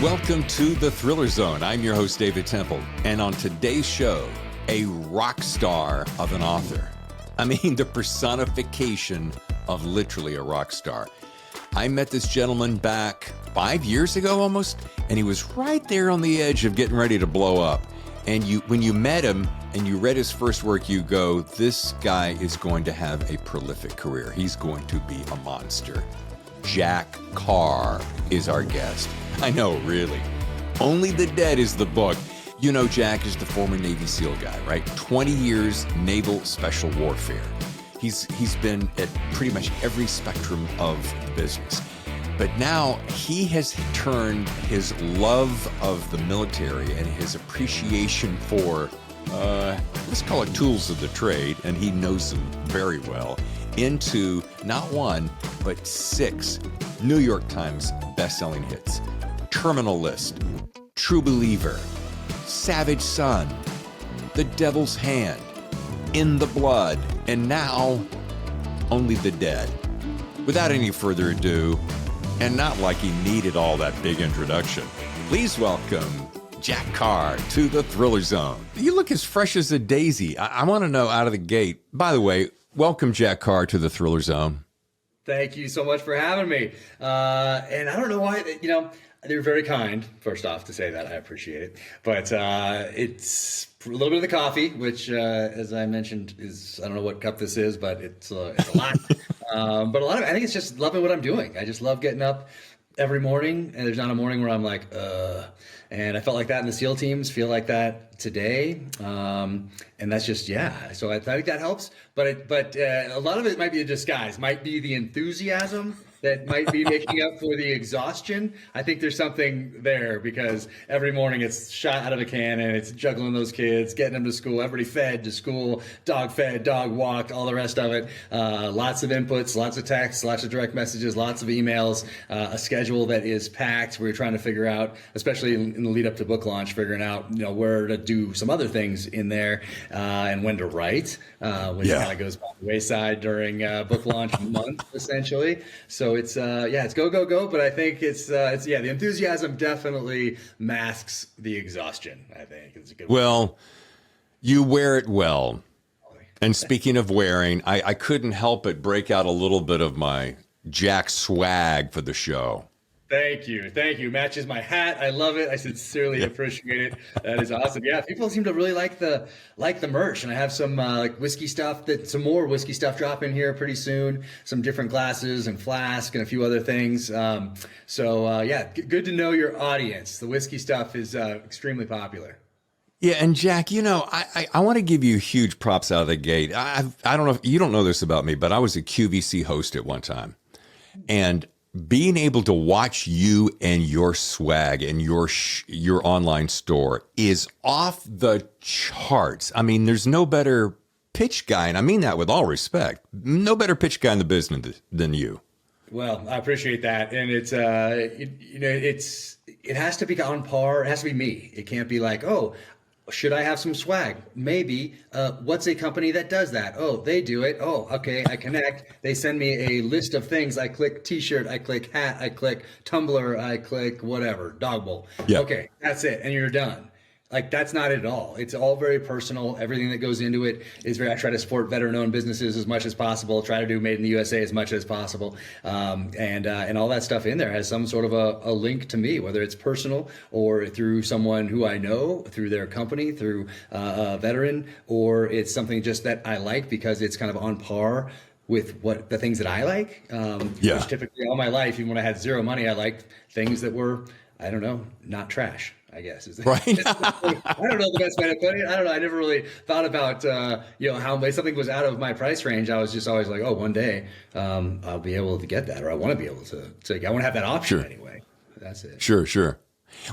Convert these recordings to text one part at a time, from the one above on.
Welcome to the Thriller Zone. I'm your host, David Temple. And on today's show, a rock star of an author. I mean, the personification of literally a rock star. I met this gentleman back 5 years ago almost, and he was right there on the edge of getting ready to blow up. And when you met him and you read his first work, you go, this guy is going to have a prolific career. He's going to be a monster. Jack Carr is our guest. I know, really. Only the Dead is the book. You know, Jack is the former Navy SEAL guy, right? 20 years Naval Special Warfare. He's been at pretty much every spectrum of the business. But now he has turned his love of the military and his appreciation for, let's call it tools of the trade, and he knows them very well, into not one, but 6 New York Times bestselling hits. Terminal List, True Believer, Savage Son, The Devil's Hand, In the Blood, and now Only the Dead. Without any further ado, and not like he needed all that big introduction, please welcome Jack Carr to the Thriller Zone. You look as fresh as a daisy. I want to know out of the gate, by the way, welcome Jack Carr to the Thriller Zone. Thank you so much for having me. And I don't know why, they're very kind, first off, to say that. I appreciate it. But it's a little bit of the coffee, which, as I mentioned, is, I don't know what cup this is, but it's a lot. But a lot of it, I think it's just loving what I'm doing. I just love getting up every morning, and there's not a morning where I'm like, and I felt like that in the SEAL teams, feel like that today. And that's just, yeah. So I think that helps. But a lot of it might be a disguise, might be the enthusiasm that might be making up for the exhaustion. I think there's something there because every morning it's shot out of a cannon, it's juggling those kids, getting them to school, everybody fed to school, dog fed, dog walked, all the rest of it. Lots of inputs, lots of texts, lots of direct messages, lots of emails, a schedule that is packed. We're trying to figure out, especially in the lead up to book launch, figuring out where to do some other things in there and when to write, which kind of goes by the wayside during book launch month, essentially. So it's go, go, go. But I think it's the enthusiasm definitely masks the exhaustion. I think it's a good Well, you wear it well. And speaking of wearing, I couldn't help but break out a little bit of my Jack swag for the show. Thank you. Matches my hat. I love it. I sincerely appreciate it. That is awesome. Yeah, people seem to really like the merch, and I have some whiskey stuff some more whiskey stuff dropping here pretty soon. Some different glasses and flask and a few other things. Good to know your audience. The whiskey stuff is extremely popular. Yeah, and Jack, I want to give you huge props out of the gate. I don't know if you don't know this about me, but I was a QVC host at one time, and being able to watch you and your swag and your online store is off the charts. I mean, there's no better pitch guy, and I mean that with all respect, no better pitch guy in the business than you. Well, I appreciate that, and it's it has to be on par. It has to be me. It can't be like, oh, should I have some swag? Maybe. What's a company that does that? Oh, they do it. Oh, okay. I connect. They send me a list of things. I click t-shirt. I click hat. I click tumbler. I click whatever. Dog bowl. Yeah. Okay. That's it. And you're done. Like, that's not it at all. It's all very personal. Everything that goes into it is I try to support veteran-owned businesses as much as possible, try to do made in the USA as much as possible. And all that stuff in there has some sort of a link to me, whether it's personal or through someone who I know, through their company, through a veteran, or it's something just that I like because it's kind of on par with what the things that I like. Which typically all my life, even when I had zero money, I liked things that were, I don't know, not trash, I guess. Right. I don't know the best way to put it. I don't know. I never really thought about, how something was out of my price range. I was just always like, oh, one day I'll be able to get that, or I want to be able to I want to have that option anyway. That's it. Sure.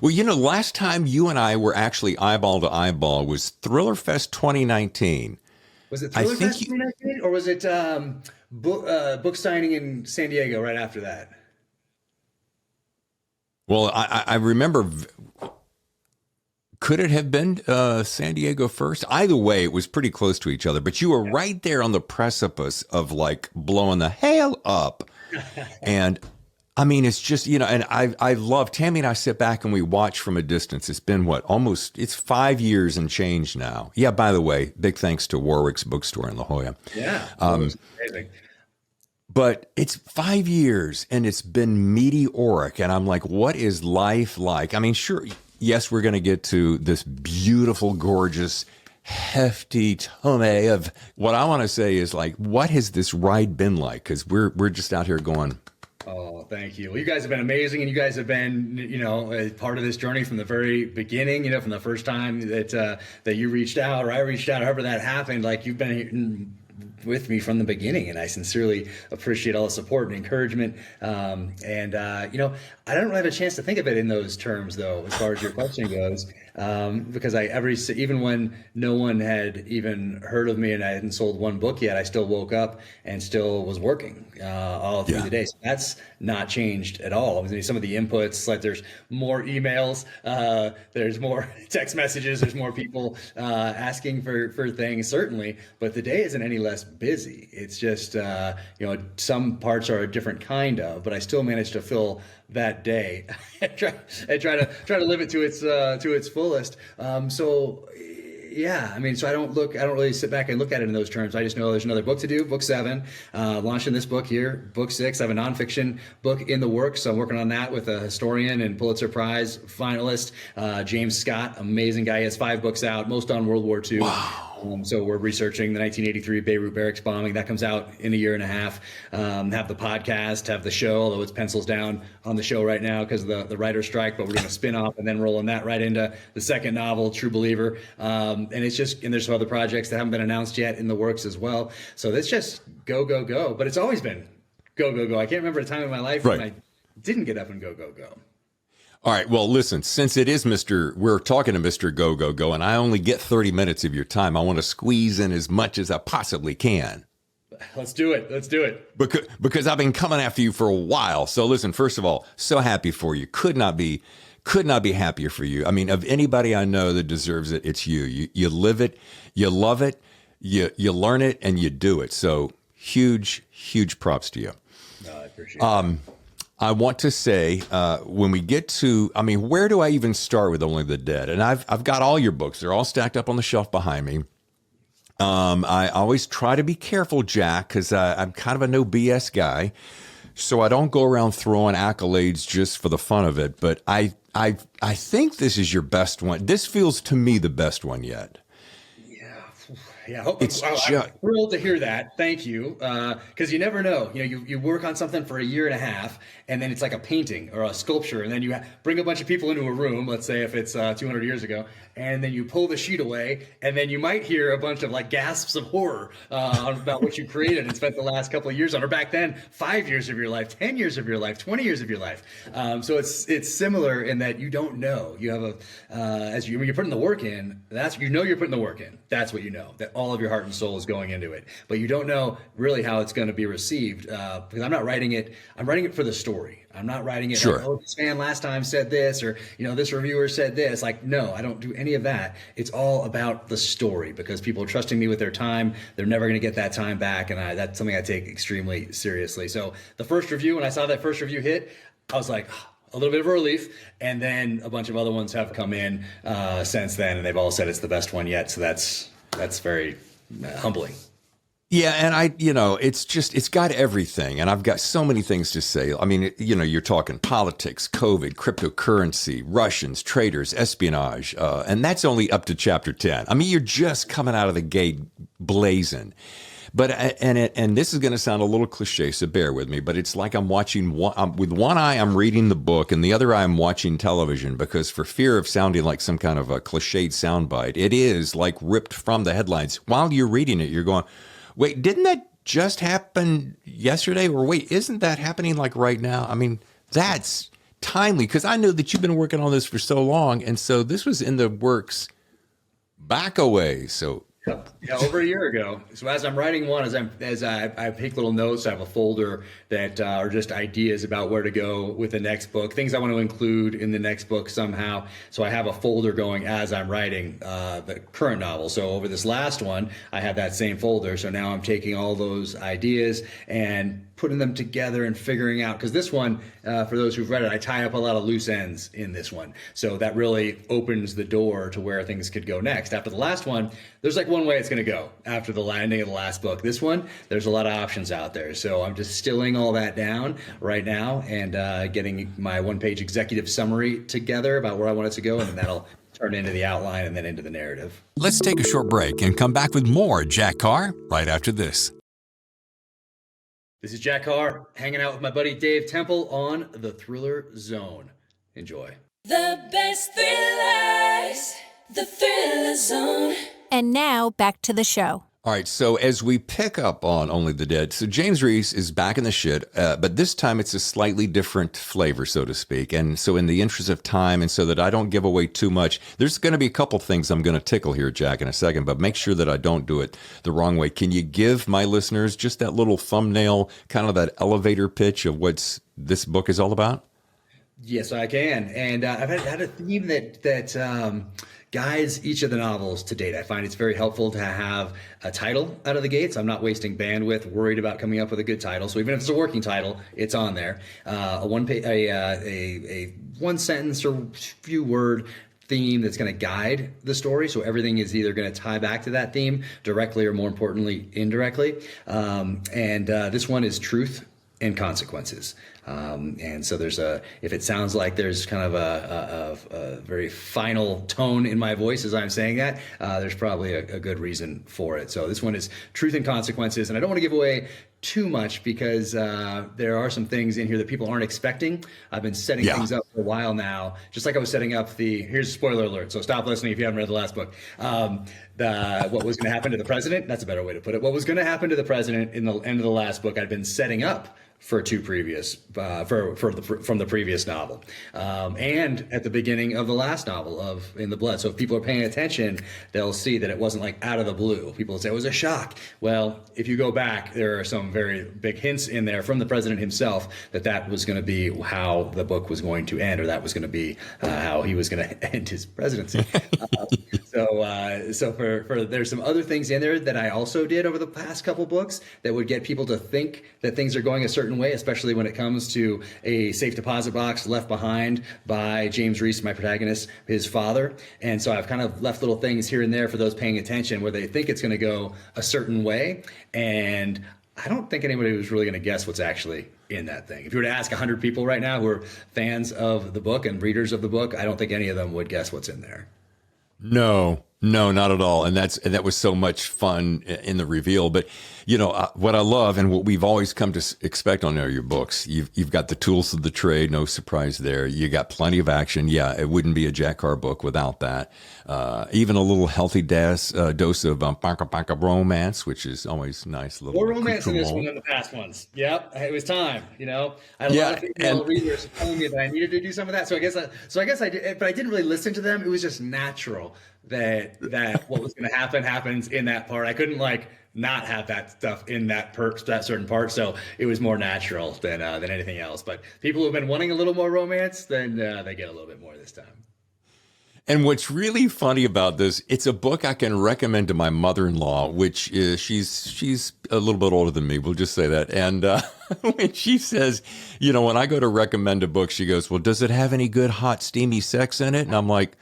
Well, last time you and I were actually eyeball to eyeball was Thriller Fest 2019. Was it Thriller Fest 2019, or was it book signing in San Diego right after that? Well, I remember. Could it have been San Diego first? Either way, it was pretty close to each other. But you were right there on the precipice of like blowing the hell up. And I mean, it's just, and I love Tammy and I sit back and we watch from a distance. It's been it's 5 years and change now. Yeah, by the way, big thanks to Warwick's Bookstore in La Jolla. Yeah. Amazing. But it's 5 years and it's been meteoric. And I'm like, what is life like? I mean, sure, yes, we're going to get to this beautiful, gorgeous, hefty tome of what I want to say is like, what has this ride been like? Because we're just out here going, oh, thank you. Well, you guys have been amazing, and you guys have been, a part of this journey from the very beginning. From the first time that you reached out, or I reached out, however that happened. Like, you've been with me from the beginning, and I sincerely appreciate all the support and encouragement. I don't really have a chance to think of it in those terms, though, as far as your question goes, because even when no one had even heard of me and I hadn't sold one book yet, I still woke up and still was working all through the day. So that's not changed at all. I mean, some of the inputs, like there's more emails, there's more text messages, there's more people asking for things, certainly, but the day isn't any less busy. It's just, some parts are a different kind of, but I still manage to fill that day and try to live it to its fullest. So I don't really sit back and look at it in those terms. I just know there's another book to do, book 7, launching this book here, book 6. I have a nonfiction book in the works. So I'm working on that with a historian and Pulitzer Prize finalist, James Scott, amazing guy. He has 5 books out, most on World War II. wow. So we're researching the 1983 Beirut barracks bombing. That comes out in a year and a half. Have the podcast, have the show, although it's pencils down on the show right now because of the writer's strike, but we're doing a spin-off and then rolling that right into the second novel, True Believer. And there's some other projects that haven't been announced yet in the works as well. So it's just go, go, go. But it's always been go, go, go. I can't remember a time in my life when I didn't get up and go, go, go. All right. Well, listen, since it is we're talking to Mr. Go, Go, Go, and I only get 30 minutes of your time, I want to squeeze in as much as I possibly can. Let's do it. Because I've been coming after you for a while. So listen, first of all, so happy for you. Could not be happier for you. I mean, of anybody I know that deserves it, it's you. You live it, you love it, you learn it, and you do it. So huge props to you. No, I appreciate it. I want to say, when we get to, where do I even start with Only the Dead? And I've got all your books. They're all stacked up on the shelf behind me. I always try to be careful, Jack, because I'm kind of a no BS guy. So I don't go around throwing accolades just for the fun of it. But I think this is your best one. This feels to me the best one yet. Yeah, I'm thrilled to hear that. Thank you. Because you never know. You work on something for a year and a half, and then it's like a painting or a sculpture, and then you bring a bunch of people into a room, let's say if it's 200 years ago, and then you pull the sheet away, and then you might hear a bunch of like gasps of horror about what you created and spent the last couple of years on, or back then, 5 years of your life, 10 years of your life, 20 years of your life. So it's similar in that you don't know. You have when you're putting the work in, you're putting the work in. That's what you know, that all of your heart and soul is going into it. But you don't know really how it's going to be received because I'm not writing it. I'm writing it for the story. I'm not writing it sure. like, oh, this fan last time said this, or this reviewer said this. Like, no, I don't do any of that. It's all about the story because people are trusting me with their time. They're never going to get that time back, and that's something I take extremely seriously. So the first review, when I saw that first review hit, I was like, a little bit of a relief, and then a bunch of other ones have come in since then, and they've all said it's the best one yet. So that's very humbling. Yeah, and it's got everything, and I've got so many things to say. I mean, you're talking politics, COVID, cryptocurrency, Russians, traitors, espionage, and that's only up to chapter 10. I mean, you're just coming out of the gate blazing. But and this is going to sound a little cliche, so bear with me. But it's like I'm watching with one eye I'm reading the book, and the other eye I'm watching television because for fear of sounding like some kind of a cliched soundbite, it is like ripped from the headlines. While you're reading it, you're going, "Wait, didn't that just happen yesterday?" Or wait, isn't that happening like right now? I mean, that's timely because I know that you've been working on this for so long, and so this was in the works back away. So Yep. Yeah, over a year ago. So as I'm writing one, I take little notes, I have a folder that are just ideas about where to go with the next book, things I want to include in the next book somehow. So I have a folder going as I'm writing the current novel. So over this last one, I had that same folder. So now I'm taking all those ideas and putting them together and figuring out, because this one, for those who've read it, I tie up a lot of loose ends in this one. So that really opens the door to where things could go next. After the last one, there's like one way it's going to go after the landing of the last book. This one, there's a lot of options out there. So I'm distilling all that down right now and getting my one-page executive summary together about where I want it to go, and then that'll turn into the outline and then into the narrative. Let's take a short break and come back with more Jack Carr right after this. This is Jack Carr, hanging out with my buddy Dave Temple on the Thriller Zone. Enjoy. The best thrillers, the Thriller Zone. And now back to the show. All right, so as we pick up on Only the Dead, so James Reese is back in the shit, but this time it's a slightly different flavor, so to speak. And so in the interest of time, and so that I don't give away too much, there's going to be a couple things I'm going to tickle here, Jack, in a second, but make sure that I don't do it the wrong way. Can you give my listeners just that little thumbnail, kind of that elevator pitch of what this book is all about? Yes, I can. And I've had a theme that guides each of the novels to date. I find it's very helpful to have a title out of the gates. I'm not wasting bandwidth worried about coming up with a good title. So even if it's a working title, it's on there. A one sentence or few word theme that's going to guide the story. So everything is either going to tie back to that theme directly or, more importantly, indirectly. This one is truth and consequences. And so if it sounds like there's kind of a very final tone in my voice as I'm saying that, there's probably a good reason for it. So this one is truth and consequences. And I don't want to give away too much because there are some things in here that people aren't expecting. I've been setting things up for a while now, just like I was setting up here's a spoiler alert. So stop listening if you haven't read the last book. What was going to happen to the president? That's a better way to put it. What was going to happen to the president in the end of the last book, I'd been setting up for two previous from the previous novel, and at the beginning of the last novel of In the Blood. So if people are paying attention, they'll see that it wasn't like out of the blue. People say it was a shock. Well, if you go back, there are some very big hints in there from the president himself that was going to be how the book was going to end, or that was going to be how he was going to end his presidency. So there's some other things in there that I also did over the past couple books that would get people to think that things are going a certain way, especially when it comes to a safe deposit box left behind by James Reese, my protagonist, his father. And so I've kind of left little things here and there for those paying attention where they think it's going to go a certain way. And I don't think anybody was really going to guess what's actually in that thing. If you were to ask 100 people right now who are fans of the book and readers of the book, I don't think any of them would guess what's in there. No, not at all. And that was so much fun in the reveal. But, what I love and what we've always come to expect on your books, you've got the tools of the trade, no surprise there. You got plenty of action. Yeah, it wouldn't be a Jack Carr book without that. Even a little healthy dose of romance, which is always nice. More romance in this one than the past ones. Yep, it was time. I had a lot of female readers telling me that I needed to do some of that. So I guess I did, but I didn't really listen to them. It was just natural that what was going to happens in that part. I couldn't not have that stuff in that certain part. So it was more natural than anything else. But people who've been wanting a little more romance, then they get a little bit more this time. And what's really funny about this, it's a book I can recommend to my mother-in-law, which is, she's a little bit older than me, we'll just say that. And when she says, when I go to recommend a book, she goes, well, does it have any good, hot, steamy sex in it? And I'm like,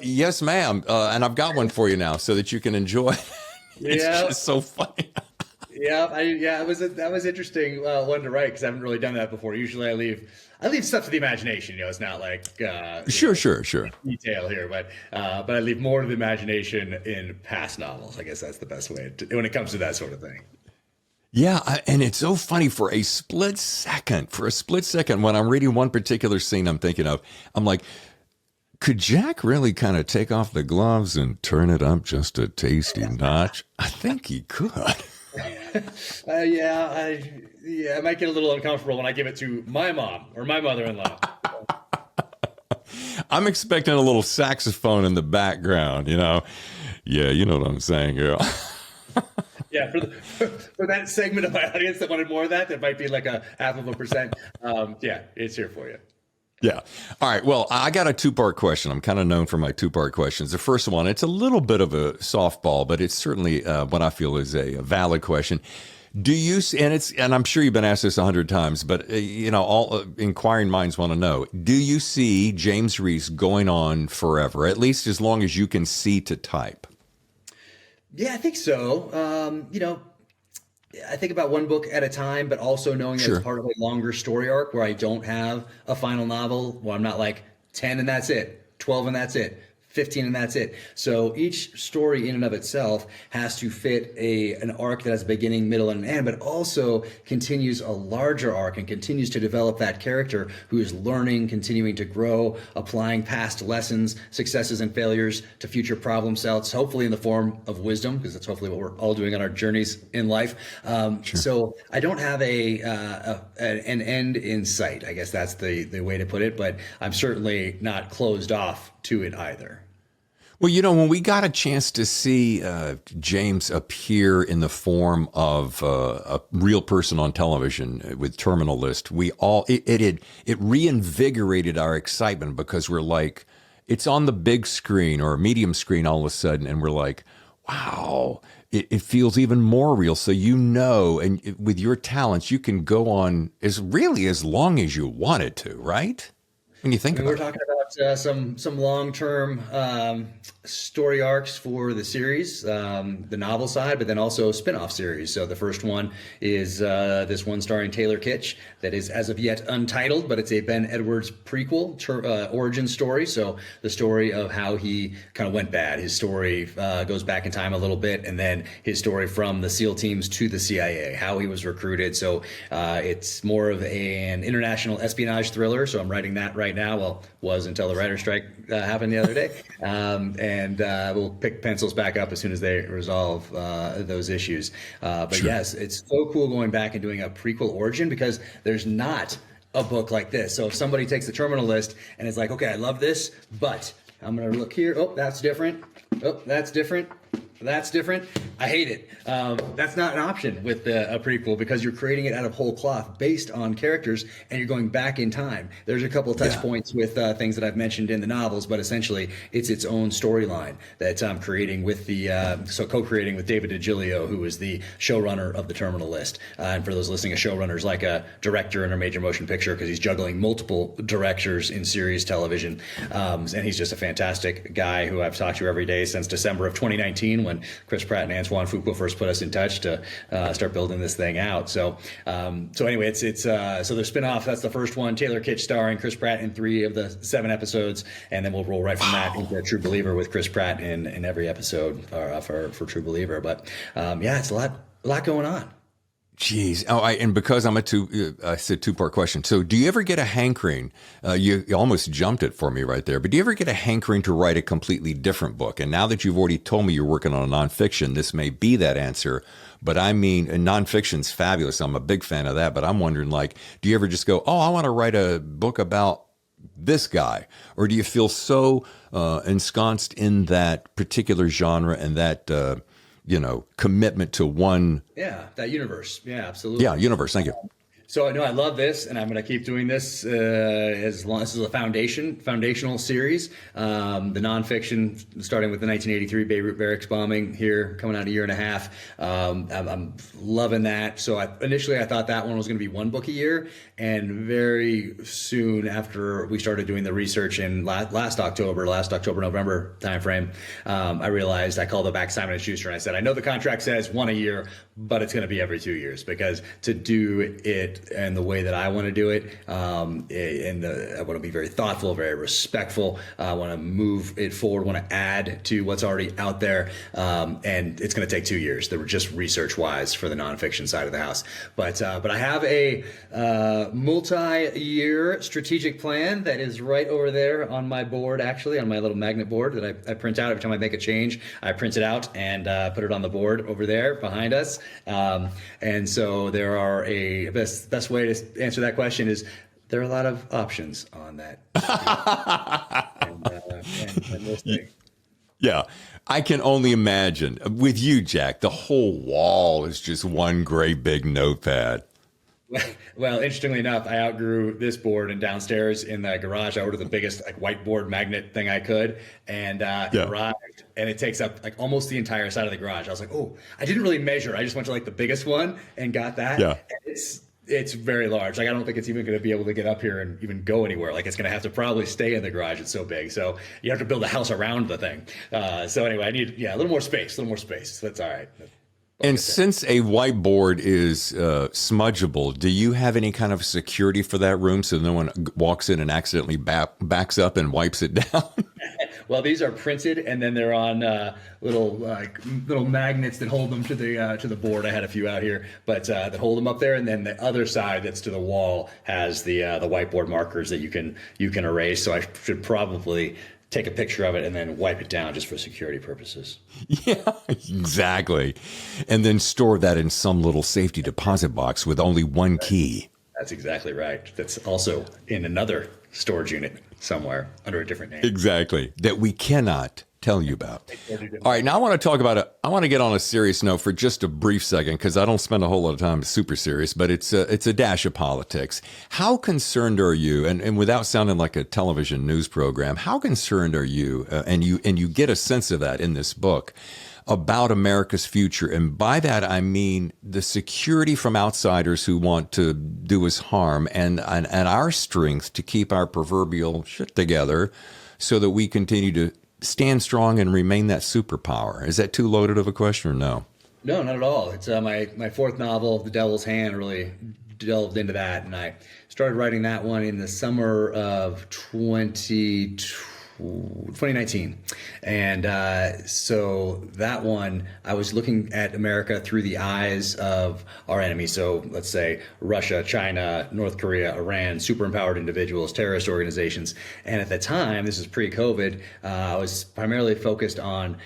yes, ma'am. And I've got one for you now so that you can enjoy it. It's just so funny. That was interesting one to write because I haven't really done that before. Usually I leave stuff to the imagination. It's not like sure detail here, but I leave more to the imagination in past novels. I guess that's the best way when it comes to that sort of thing. Yeah, and it's so funny for a split second when I'm reading one particular scene I'm thinking of, I'm like, could Jack really kind of take off the gloves and turn it up just a tasty notch? I think he could. I might get a little uncomfortable when I give it to my mom or my mother-in-law. I'm expecting a little saxophone in the background, Yeah, you know what I'm saying, girl. Yeah, for that segment of my audience that wanted more of that, that might be like a 0.5%. Yeah, it's here for you. Yeah. All right. Well, I got a two-part question. I'm kind of known for my two-part questions. The first one, it's a little bit of a softball, but it's certainly what I feel is a valid question. Do you, and I'm sure you've been asked this 100 times, but all inquiring minds want to know, do you see James Reese going on forever, at least as long as you can see to type? Yeah, I think so. I think about one book at a time, but also knowing that it's part of a longer story arc where I don't have a final novel, where I'm not like 10 and that's it, 12 and that's it, 15 and that's it. So each story in and of itself has to fit an arc that has a beginning, middle, and end, but also continues a larger arc and continues to develop that character who is learning, continuing to grow, applying past lessons, successes and failures to future problem sets, hopefully in the form of wisdom, because that's hopefully what we're all doing on our journeys in life. So I don't have an end in sight. I guess that's the way to put it, but I'm certainly not closed off to it either. Well, when we got a chance to see James appear in the form of a real person on television with Terminal List, it reinvigorated our excitement, because we're like, it's on the big screen or medium screen all of a sudden, and we're like, wow, it feels even more real. So and with your talents, you can go on as long as you wanted to, right? When you think about it. We're talking about some long-term story arcs for the series, the novel side, but then also spin-off series. So the first one is this one starring Taylor Kitsch that is as of yet untitled, but it's a Ben Edwards prequel origin story. So the story of how he kind of went bad. His story goes back in time a little bit, and then his story from the SEAL teams to the CIA, how he was recruited. So it's more of an international espionage thriller. So I'm writing that right now. Well, was until the writer's strike happened the other day. And we'll pick pencils back up as soon as they resolve those issues. But yes, it's so cool going back and doing a prequel origin, because there's not a book like this. So if somebody takes the Terminal List and is like, okay, I love this, but I'm going to look here. Oh, that's different. Oh, that's different. That's different. I hate it. That's not an option with a prequel, because you're creating it out of whole cloth based on characters, and you're going back in time. There's a couple of touch points with things that I've mentioned in the novels, but essentially it's its own storyline that I'm creating with co-creating with David DiGilio, who is the showrunner of the Terminal List. And for those listening, a showrunner is like a director in a major motion picture, because he's juggling multiple directors in series television. And he's just a fantastic guy who I've talked to every day since December of 2019, when Chris Pratt and Antoine Fuqua first put us in touch to start building this thing out. So anyway, so there's spin-off. That's the first one. Taylor Kitsch starring Chris Pratt in 3 of the 7 episodes, and then we'll roll right from that into True Believer with Chris Pratt in every episode for True Believer. But it's a lot going on. Jeez. And because I said two-part question. So do you ever get a hankering? You almost jumped it for me right there. But do you ever get a hankering to write a completely different book? And now that you've already told me you're working on a nonfiction, this may be that answer. But I mean, nonfiction's fabulous. I'm a big fan of that. But I'm wondering, do you ever just go, I want to write a book about this guy? Or do you feel so ensconced in that particular genre and that commitment to one. Yeah, that universe. Yeah, absolutely. Yeah, universe. Thank you. So I know I love this, and I'm going to keep doing this as long as this is a foundational series. The nonfiction, starting with the 1983 Beirut barracks bombing here, coming out a year and a half. I'm loving that. So initially I thought that one was going to be 1 book a year, and very soon after we started doing the research in last October, November timeframe, I realized, I called it back Simon & Schuster, and I said, I know the contract says 1 a year, but it's going to be every 2 years, because to do it and the way that I want to do it, I want to be very thoughtful, very respectful. I want to move it forward, want to add to what's already out there, and it's going to take 2 years. They were just research-wise for the nonfiction side of the house. But I have a multi-year strategic plan that is right over there on my board, actually, on my little magnet board that I print out every time I make a change. I print it out and put it on the board over there behind us. And so there are best way to answer that question is there are a lot of options on that. and we'll see. Yeah, I can only imagine. With you, Jack, the whole wall is just one great big notepad. Well, interestingly enough, I outgrew this board, and downstairs in the garage, I ordered the biggest like whiteboard magnet thing I could, and it Yeah. arrived, and it takes up like almost the entire side of the garage. I was like, oh, I didn't really measure. I just went to like the biggest one and got that. Yeah. And it's very large. Like I don't think it's even going to be able to get up here and even go anywhere. Like it's going to have to probably stay in the garage. It's so big. So you have to build a house around the thing. So anyway, I need a little more space. That's all right. And since a whiteboard is smudgeable, do you have any kind of security for that room so no one walks in and accidentally backs up and wipes it down? Well, these are printed, and then they're on little magnets that hold them to the board. I had a few out here, but that hold them up there, and then the other side that's to the wall has the whiteboard markers that you can erase. So I should probably take a picture of it and then wipe it down just for security purposes. Yeah, exactly. And then store that in some little safety deposit box with only one key. That's exactly right. That's also in another storage unit somewhere under a different name. Exactly. That we cannot tell you about. All right, now I want to talk about I want to get on a serious note for just a brief second because I don't spend a whole lot of time super serious, but it's a dash of politics. How concerned are you, and without sounding like a television news program, how concerned are you, and you get a sense of that in this book, about America's future? And by that, I mean the security from outsiders who want to do us harm and our strength to keep our proverbial shit together so that we continue to stand strong and remain that superpower. Is that too loaded of a question or no? No, not at all. It's my fourth novel, The Devil's Hand, really delved into that. And I started writing that one in the summer of 2019. And so that one, I was looking at America through the eyes of our enemies. So let's say Russia, China, North Korea, Iran, superempowered individuals, terrorist organizations. And at the time, this is pre-COVID, I was primarily focused on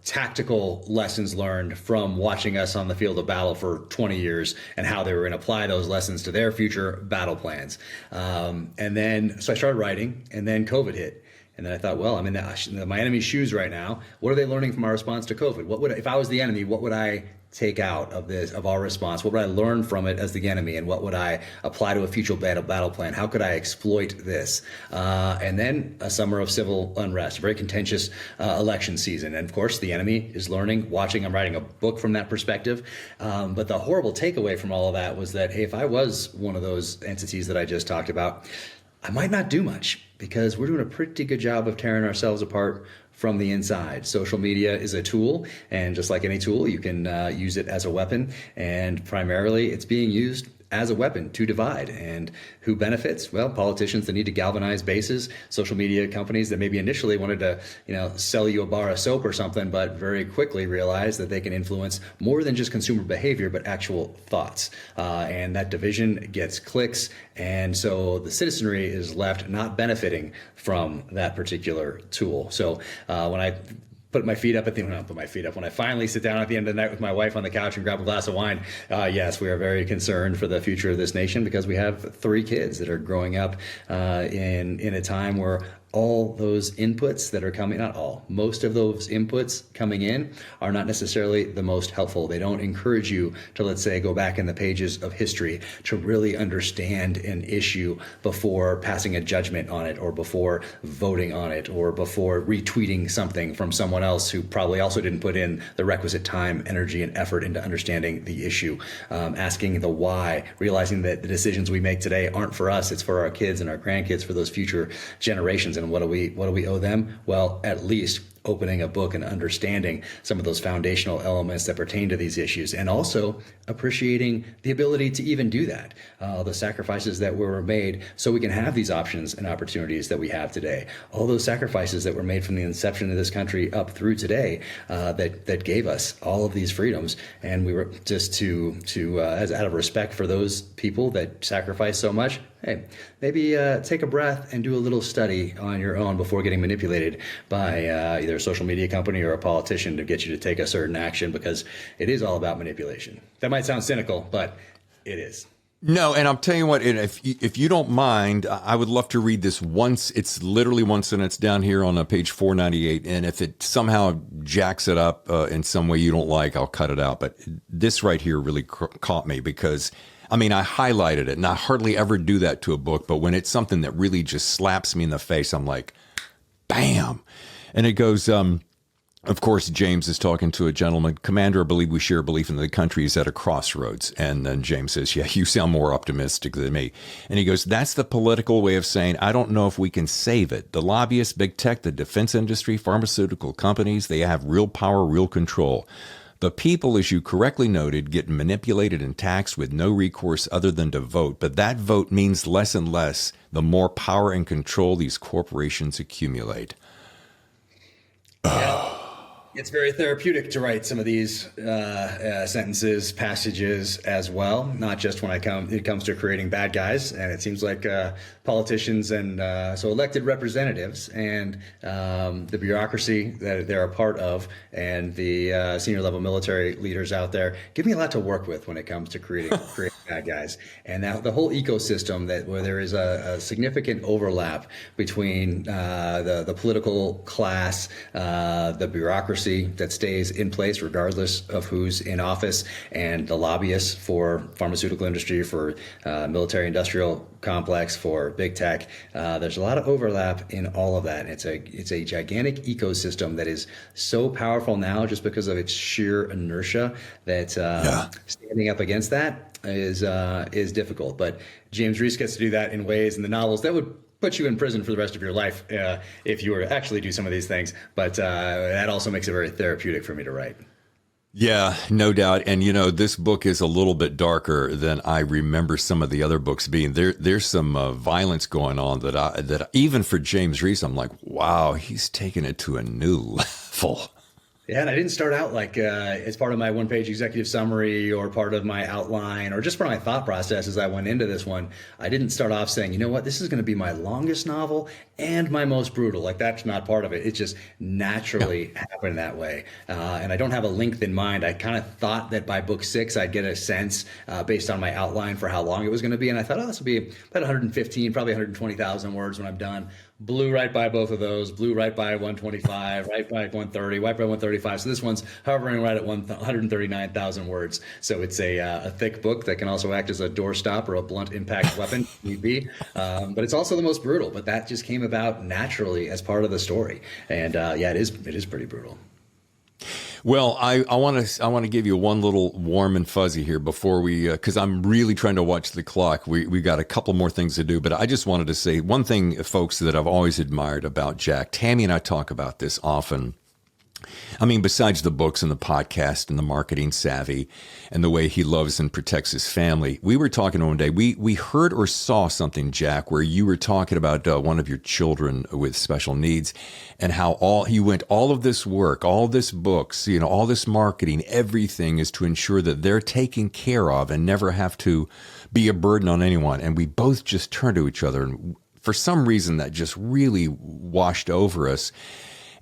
tactical lessons learned from watching us on the field of battle for 20 years and how they were going to apply those lessons to their future battle plans. So I started writing, and then COVID hit. And then I thought, well, I'm in my enemy's shoes right now. What are they learning from our response to COVID? If I was the enemy, what would I take out of our response? What would I learn from it as the enemy? And what would I apply to a future battle plan? How could I exploit this? And then a summer of civil unrest, very contentious election season. And of course, the enemy is learning, watching. I'm writing a book from that perspective. But the horrible takeaway from all of that was that, hey, if I was one of those entities that I just talked about, I might not do much because we're doing a pretty good job of tearing ourselves apart from the inside. Social media is a tool, and just like any tool, you can use it as a weapon, and primarily it's being used as a weapon to divide. And who benefits? Well, politicians that need to galvanize bases, social media companies that maybe initially wanted to, sell you a bar of soap or something, but very quickly realized that they can influence more than just consumer behavior, but actual thoughts. And that division gets clicks. And so the citizenry is left not benefiting from that particular tool. So when I when I finally sit down at the end of the night with my wife on the couch and grab a glass of wine, yes, we are very concerned for the future of this nation because we have 3 kids that are growing up in a time where all those inputs that are coming, not all, most of those inputs coming in are not necessarily the most helpful. They don't encourage you to, let's say, go back in the pages of history to really understand an issue before passing a judgment on it, or before voting on it, or before retweeting something from someone else who probably also didn't put in the requisite time, energy, and effort into understanding the issue. Asking the why, realizing that the decisions we make today aren't for us, it's for our kids and our grandkids, for those future generations. And what do we owe them? Well, at least opening a book and understanding some of those foundational elements that pertain to these issues, and also appreciating the ability to even do that, the sacrifices that were made so we can have these options and opportunities that we have today. All those sacrifices that were made from the inception of this country up through today, that gave us all of these freedoms. And we were just as out of respect for those people that sacrificed so much, hey, maybe take a breath and do a little study on your own before getting manipulated by either a social media company or a politician to get you to take a certain action, because it is all about manipulation. That might sound cynical, but it is. No, and I'm telling you what, and if you don't mind, I would love to read this once. It's literally one sentence down here on page 498. And if it somehow jacks it up in some way you don't like, I'll cut it out. But this right here really caught me because, I mean, I highlighted it, and I hardly ever do that to a book. But when it's something that really just slaps me in the face, I'm like, bam. And it goes, of course, James is talking to a gentleman. Commander, I believe we share a belief in the country is at a crossroads. And then James says, yeah, you sound more optimistic than me. And he goes, that's the political way of saying, I don't know if we can save it. The lobbyists, big tech, the defense industry, pharmaceutical companies, they have real power, real control. The people, as you correctly noted, get manipulated and taxed with no recourse other than to vote. But that vote means less and less the more power and control these corporations accumulate. Yeah. It's very therapeutic to write some of these sentences, passages as well, not just when it comes to creating bad guys. And it seems like politicians and so elected representatives and the bureaucracy that they're a part of and the senior level military leaders out there give me a lot to work with when it comes to creating bad guys. And now the whole ecosystem where there is a significant overlap between the political class, the bureaucracy that stays in place regardless of who's in office, and the lobbyists for pharmaceutical industry, for military industrial complex, for big tech. There's a lot of overlap in all of that. It's a gigantic ecosystem that is so powerful now just because of its sheer inertia that standing up against that is difficult. But James Reese gets to do that in ways in the novels that would put you in prison for the rest of your life if you were to actually do some of these things. But that also makes it very therapeutic for me to write. Yeah, no doubt. And, this book is a little bit darker than I remember some of the other books being. There's some violence going on that even for James Reese, I'm like, wow, he's taken it to a new level. Yeah, and I didn't start out like as part of my one-page executive summary or part of my outline or just part of my thought process as I went into this one. I didn't start off saying, you know what, this is going to be my longest novel and my most brutal. Like, that's not part of it. It just naturally happened that way. And I don't have a length in mind. I kind of thought that by book 6, I'd get a sense based on my outline for how long it was going to be. And I thought, this will be about 115, probably 120,000 words when I'm done. Blew right by both of those, blew right by 125, right by 130, right by 135. So this one's hovering right at 139,000 words. So it's a thick book that can also act as a doorstop or a blunt impact weapon, if need be. But it's also the most brutal. But that just came about naturally as part of the story. And it is pretty brutal. Well, I want to give you one little warm and fuzzy here before we, because I'm really trying to watch the clock. We got a couple more things to do, but I just wanted to say one thing, folks, that I've always admired about Jack. Tammy and I talk about this often. I mean, besides the books and the podcast and the marketing savvy and the way he loves and protects his family, we were talking one day, we heard or saw something, Jack, where you were talking about one of your children with special needs and how all of this work, all this books, all this marketing, everything is to ensure that they're taken care of and never have to be a burden on anyone. And we both just turned to each other. And for some reason, that just really washed over us.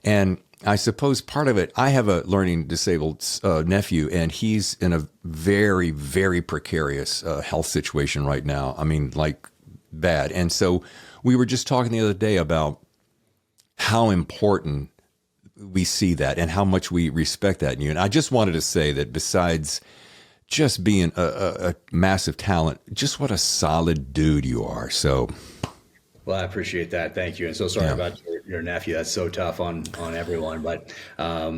And I suppose part of it, I have a learning disabled nephew, and he's in a very, very precarious health situation right now. I mean, like, bad. And so we were just talking the other day about how important we see that and how much we respect that in you. And I just wanted to say that besides just being a massive talent, just what a solid dude you are. So... Well, I appreciate that. Thank you. And so sorry about your nephew. That's so tough on everyone. But our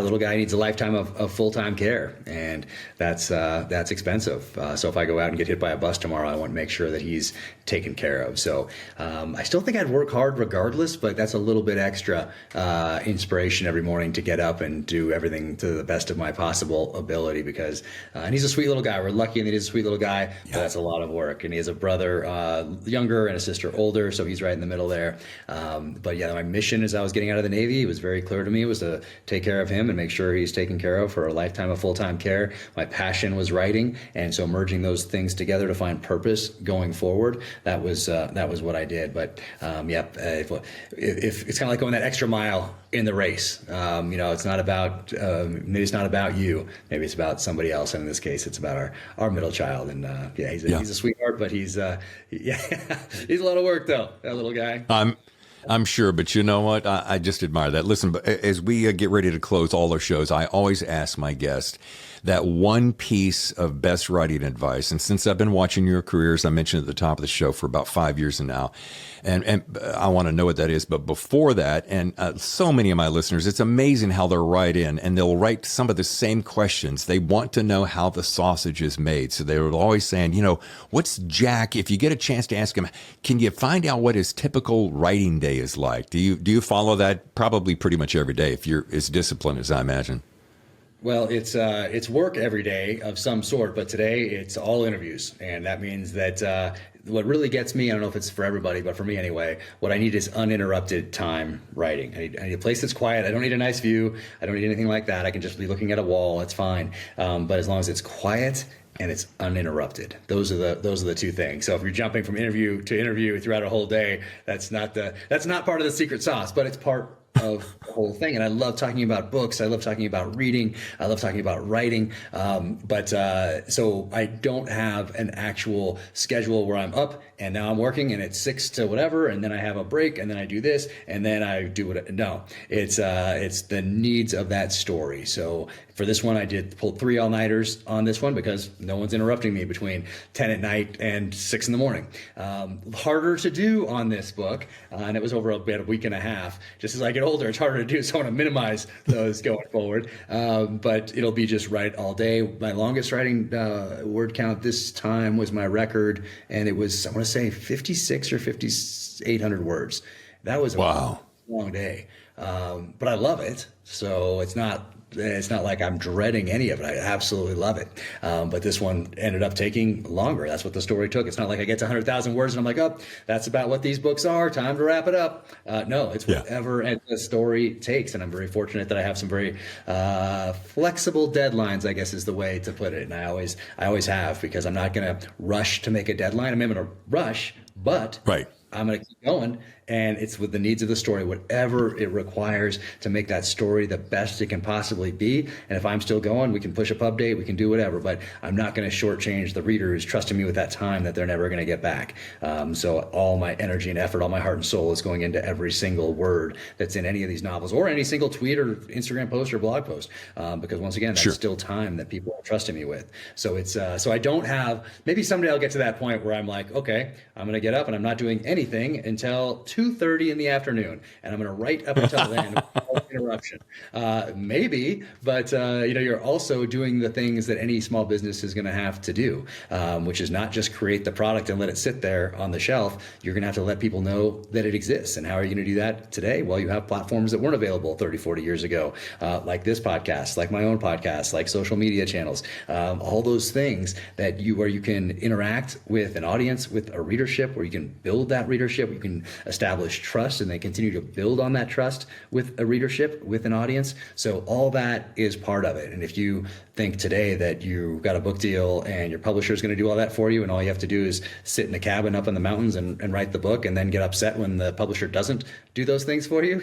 little guy needs a lifetime of full-time care, and that's expensive. So if I go out and get hit by a bus tomorrow, I want to make sure that he's taken care of. So I still think I'd work hard regardless, but that's a little bit extra inspiration every morning to get up and do everything to the best of my possible ability because and he's a sweet little guy. We're lucky that he's a sweet little guy, but that's a lot of work. And he has a brother younger and a sister older. So he's right in the middle there. But my mission as I was getting out of the Navy, it was very clear to me, was to take care of him and make sure he's taken care of for a lifetime of full-time care. My passion was writing, and so merging those things together to find purpose going forward, that was what I did. But if it's kind of like going that extra mile in the race. It's not about maybe it's not about you, maybe it's about somebody else, and in this case it's about our middle child. And he's a sweetheart, but he's he's a lot of work though, that little guy. I'm sure, but you know what? I just admire that. Listen, but as we get ready to close all our shows, I always ask my guest that one piece of best writing advice. And since I've been watching your career, as I mentioned at the top of the show, for about 5 years now, and I want to know what that is. But before that, and so many of my listeners, it's amazing how they'll write in and they'll write some of the same questions. They want to know how the sausage is made. So they're always saying, what's Jack? If you get a chance to ask him, can you find out what his typical writing day is like? Do you follow that probably pretty much every day if you're as disciplined as I imagine? Well, it's work every day of some sort, but today it's all interviews, and that means that what really gets me, I don't know if it's for everybody, but for me anyway, what I need is uninterrupted time writing. I need a place that's quiet. I don't need a nice view. I don't need anything like that. I can just be looking at a wall. It's fine. But as long as it's quiet and it's uninterrupted, those are the two things. So if you're jumping from interview to interview throughout a whole day, that's not part of the secret sauce, but it's part of the whole thing. And I love talking about books. I love talking about reading. I love talking about writing. So I don't have an actual schedule where I'm up and now I'm working and it's 6 to whatever, and then I have a break and then I do this and then I do what. No, it's the needs of that story. So for this one, I pulled 3 all-nighters on this one because no one's interrupting me between 10 at night and 6 in the morning. Harder to do on this book, and it was over about a week and a half. Just as I get older, it's harder to do, so I want to minimize those going forward. But it'll be just write all day. My longest writing word count this time was my record, and it was, I want to say, 56 or 5,800 words. That was a long day, but I love it. So it's not like I'm dreading any of it. I absolutely love it. But this one ended up taking longer. That's what the story took. It's not like I get to 100,000 words and I'm like, oh, that's about what these books are. Time to wrap it up. No, it's whatever the story takes. And I'm very fortunate that I have some very flexible deadlines, I guess is the way to put it. And I always have, because I'm not going to rush to make a deadline. I'm not going to rush, but I'm going to keep going. And it's with the needs of the story, whatever it requires to make that story the best it can possibly be. And if I'm still going, we can push a pub date, we can do whatever, but I'm not going to shortchange the reader who's trusting me with that time that they're never going to get back. So all my energy and effort, all my heart and soul is going into every single word that's in any of these novels, or any single tweet or Instagram post or blog post. Because once again, that's still time that people are trusting me with. So it's, so I don't have, maybe someday I'll get to that point where I'm like, okay, I'm going to get up and I'm not doing anything until 2:30 in the afternoon, and I'm going to write up until then without interruption. Maybe, but you're also doing the things that any small business is going to have to do, which is not just create the product and let it sit there on the shelf. You're going to have to let people know that it exists. And how are you going to do that today? Well, you have platforms that weren't available 30, 40 years ago, like this podcast, like my own podcast, like social media channels, all those things where you can interact with an audience, with a readership, where you can build that readership, you can establish trust, and they continue to build on that trust with a readership, with an audience. So all that is part of it. And if you think today that you got a book deal and your publisher is going to do all that for you, and all you have to do is sit in a cabin up in the mountains and write the book, and then get upset when the publisher doesn't do those things for you,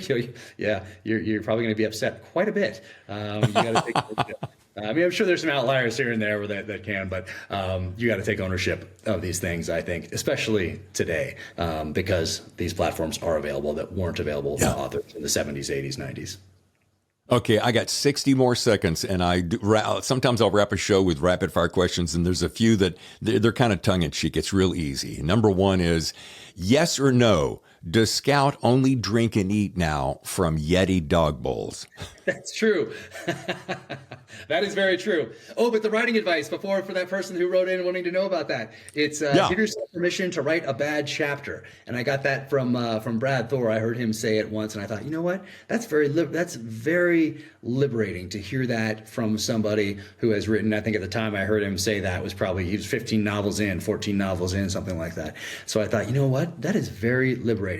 you're probably going to be upset quite a bit. You got to take I'm sure there's some outliers here and there that can, but you got to take ownership of these things, I think, especially today, because these platforms are available that weren't available to authors in the 70s, 80s, 90s. Okay, I got 60 more seconds, and sometimes I'll wrap a show with rapid fire questions, and there's a few that they're kind of tongue in cheek. It's real easy. Number one is yes or no. Does Scout only drink and eat now from Yeti dog bowls? That's true. That is very true. Oh, but the writing advice for that person who wrote in wanting to know about that. It's give yourself permission to write a bad chapter. And I got that from Brad Thor. I heard him say it once, and I thought, you know what? That's very liberating to hear that from somebody who has written. I think at the time I heard him say that he was 15 novels in, 14 novels in, something like that. So I thought, you know what? That is very liberating.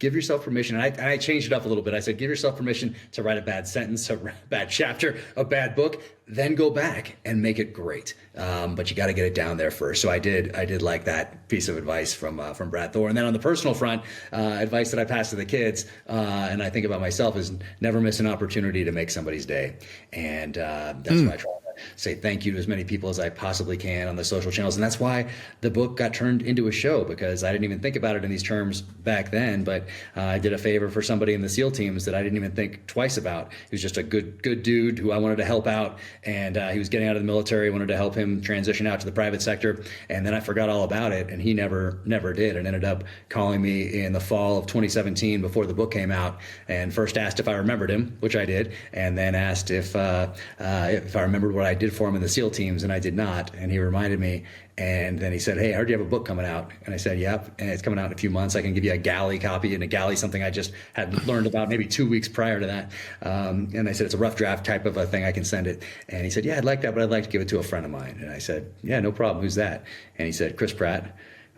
give yourself permission. And I changed it up a little bit. I said, give yourself permission to write a bad sentence, a bad chapter, a bad book, then go back and make it great. But you got to get it down there first. So I did like that piece of advice from Brad Thor. And then on the personal front, advice that I pass to the kids, and I think about myself, is never miss an opportunity to make somebody's day. And that's why I try to say thank you to as many people as I possibly can on the social channels. And that's why the book got turned into a show, because I didn't even think about it in these terms back then. But I did a favor for somebody in the SEAL teams that I didn't even think twice about. He was just a good dude who I wanted to help out. And he was getting out of the military, wanted to help him transition out to the private sector. And then I forgot all about it, and he never did, and ended up calling me in the fall of 2017 before the book came out, and first asked if I remembered him, which I did, and then asked if I remembered what I did for him in the SEAL teams, and I did not. And he reminded me, and then he said, hey, I heard you have a book coming out. And I said, yep, and it's coming out in a few months. I can give you a galley copy, and a galley something I just had learned about maybe 2 weeks prior to that. And I said, it's a rough draft type of a thing, I can send it. And he said, yeah, I'd like that, but I'd like to give it to a friend of mine. And I said, yeah, no problem. Who's that? And he said, Chris Pratt. And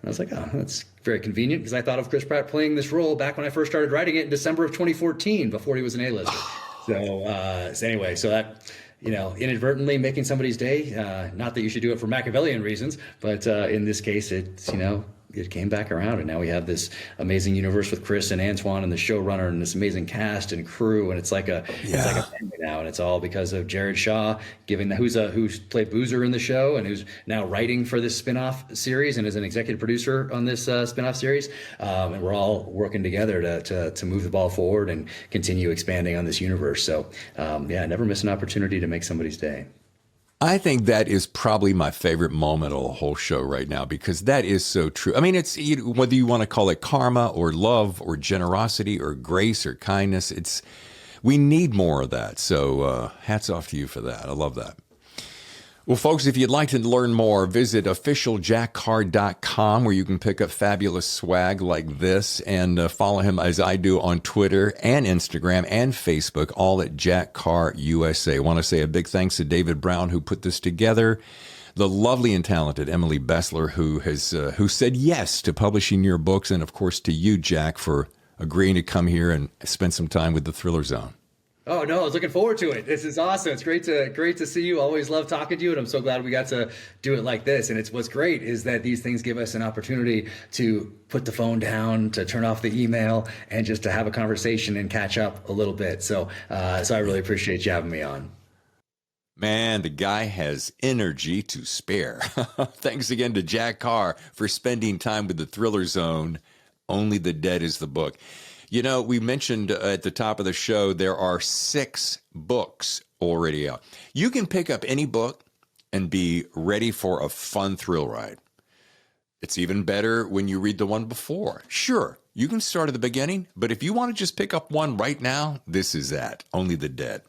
I was like, oh, that's very convenient, because I thought of Chris Pratt playing this role back when I first started writing it in December of 2014, before he was an A-lister. So anyway, so that, inadvertently making somebody's day, not that you should do it for Machiavellian reasons, but in this case, it's, it came back around, and now we have this amazing universe with Chris and Antoine and the showrunner and this amazing cast and crew, and it's like a family now, and it's all because of Jared Shaw, who's played Boozer in the show and who's now writing for this spin-off series and is an executive producer on this spin-off series, and we're all working together to move the ball forward and continue expanding on this universe. So never miss an opportunity to make somebody's day. I think that is probably my favorite moment of the whole show right now, because that is so true. I mean, it's whether you want to call it karma or love or generosity or grace or kindness, we need more of that. So hats off to you for that. I love that. Well, folks, if you'd like to learn more, visit officialjackcarr.com, where you can pick up fabulous swag like this, and follow him as I do on Twitter and Instagram and Facebook, all at Jack Carr USA. I want to say a big thanks to David Brown, who put this together, the lovely and talented Emily Bessler, who said yes to publishing your books, and of course to you, Jack, for agreeing to come here and spend some time with the Thriller Zone. Oh no, I was looking forward to it. This is awesome. It's great to see you. Always love talking to you, and I'm so glad we got to do it like this. And what's great is that these things give us an opportunity to put the phone down, to turn off the email, and just to have a conversation and catch up a little bit. So I really appreciate you having me on. Man, the guy has energy to spare. Thanks again to Jack Carr for spending time with the Thriller Zone. Only the Dead is the book. We mentioned at the top of the show, there are 6 books already out. You can pick up any book and be ready for a fun thrill ride. It's even better when you read the one before. Sure, you can start at the beginning, but if you want to just pick up one right now, this is that, Only the Dead.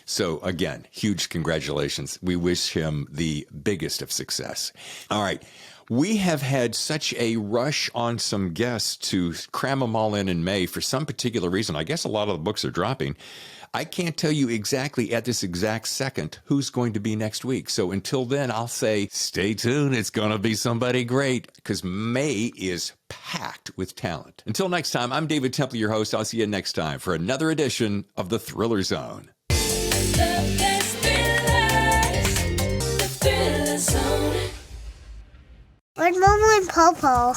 So again, huge congratulations. We wish him the biggest of success. All right. We have had such a rush on some guests to cram them all in May for some particular reason. I guess a lot of the books are dropping. I can't tell you exactly at this exact second who's going to be next week. So until then, I'll say stay tuned. It's going to be somebody great, because May is packed with talent. Until next time, I'm David Temple, your host. I'll see you next time for another edition of The Thriller Zone. The best thrillers, the Thriller Zone. With Momo and Popo.